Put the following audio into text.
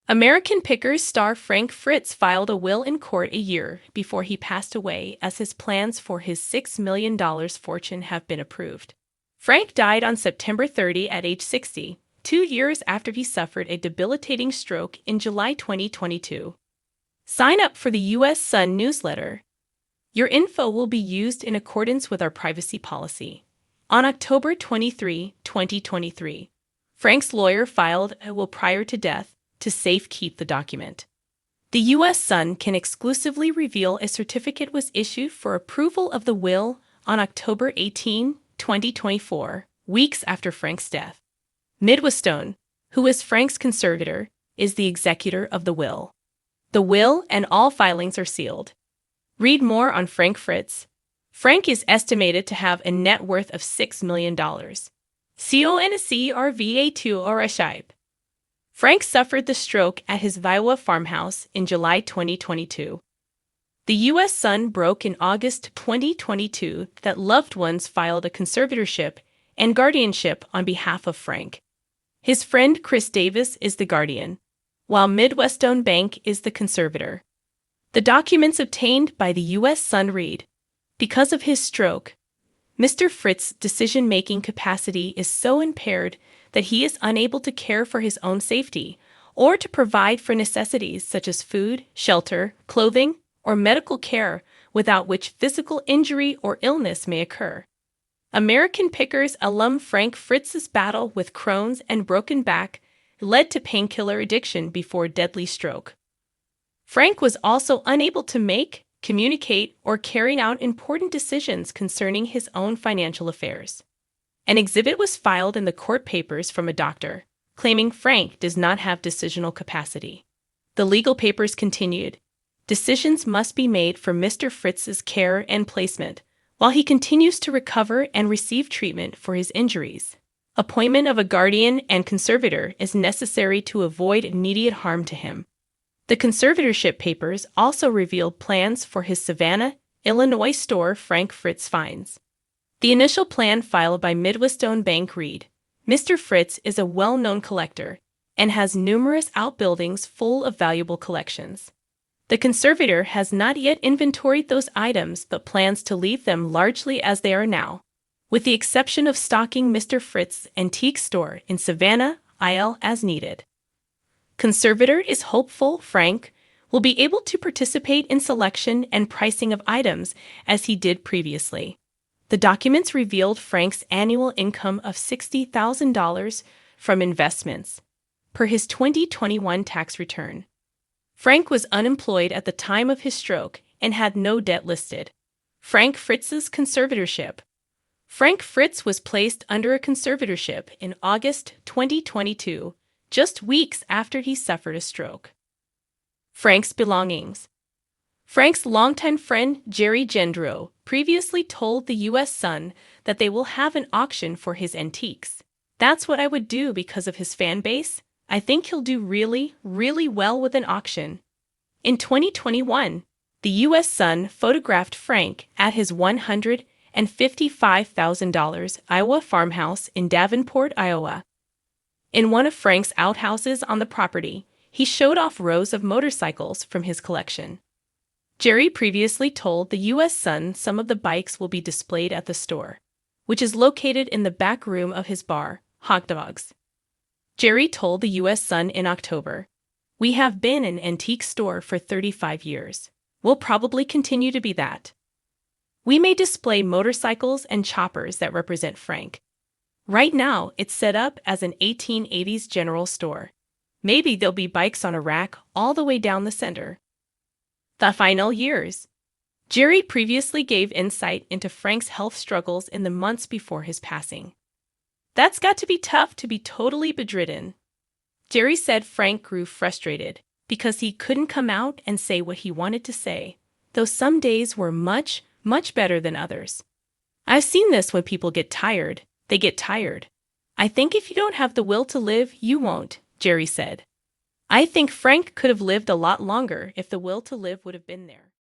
American Pickers star Frank Fritz filed a will in court a year before he passed away as his plans for his $6 million fortune have been approved. Frank died on September 30 at age 60, 2 years after he suffered a debilitating stroke in July 2022. Sign up for the U.S. Sun newsletter. Your info will be used in accordance with our privacy policy. On October 23, 2023, Frank's lawyer filed a will prior to death to safekeep the document. The U.S. Sun can exclusively reveal a certificate was issued for approval of the will on October 18, 2024, weeks after Frank's death. Midwestone, who is Frank's conservator, is the executor of the will. The will and all filings are sealed. Read more on Frank Fritz. Frank is estimated to have a net worth of $6 million. CONCRVA2 or a shipe. Frank suffered the stroke at his Iowa farmhouse in July 2022. The U.S. Sun broke in August 2022 that loved ones filed a conservatorship and guardianship on behalf of Frank. His friend Chris Davis is the guardian, while Midwestone Bank is the conservator. The documents obtained by the U.S. Sun read, because of his stroke, Mr. Fritz's decision-making capacity is so impaired that he is unable to care for his own safety or to provide for necessities such as food, shelter, clothing, or medical care without which physical injury or illness may occur. American Pickers alum Frank Fritz's battle with Crohn's and broken back led to painkiller addiction before deadly stroke. Frank was also unable to make, communicate, or carry out important decisions concerning his own financial affairs. An exhibit was filed in the court papers from a doctor, claiming Frank does not have decisional capacity. The legal papers continued, decisions must be made for Mr. Fritz's care and placement, while he continues to recover and receive treatment for his injuries. Appointment of a guardian and conservator is necessary to avoid immediate harm to him. The conservatorship papers also revealed plans for his Savannah, Illinois store Frank Fritz finds. The initial plan filed by Midwestone Bank read, Mr. Fritz is a well-known collector and has numerous outbuildings full of valuable collections. The conservator has not yet inventoried those items but plans to leave them largely as they are now, with the exception of stocking Mr. Fritz's antique store in Savannah, IL as needed. Conservator is hopeful Frank will be able to participate in selection and pricing of items as he did previously. The documents revealed Frank's annual income of $60,000 from investments, per his 2021 tax return. Frank was unemployed at the time of his stroke and had no debt listed. Frank Fritz's conservatorship. Frank Fritz was placed under a conservatorship in August 2022, just weeks after he suffered a stroke. Frank's belongings. Frank's longtime friend Jerry Gendreau previously told the U.S. Sun that they will have an auction for his antiques. That's what I would do because of his fan base. I think he'll do really, really well with an auction. In 2021, the U.S. Sun photographed Frank at his $155,000 Iowa farmhouse in Davenport, Iowa. In one of Frank's outhouses on the property, he showed off rows of motorcycles from his collection. Jerry previously told the U.S. Sun some of the bikes will be displayed at the store, which is located in the back room of his bar, Hot Dogs. Jerry told the U.S. Sun in October, "We have been an antique store for 35 years. We'll probably continue to be that. We may display motorcycles and choppers that represent Frank. Right now, it's set up as an 1880s general store. Maybe there'll be bikes on a rack all the way down the center." The final years. Jerry previously gave insight into Frank's health struggles in the months before his passing. That's got to be tough to be totally bedridden. Jerry said Frank grew frustrated because he couldn't come out and say what he wanted to say, though some days were much, much better than others. I've seen this when people get tired. They get tired. I think if you don't have the will to live, you won't, Jerry said. I think Frank could have lived a lot longer if the will to live would have been there.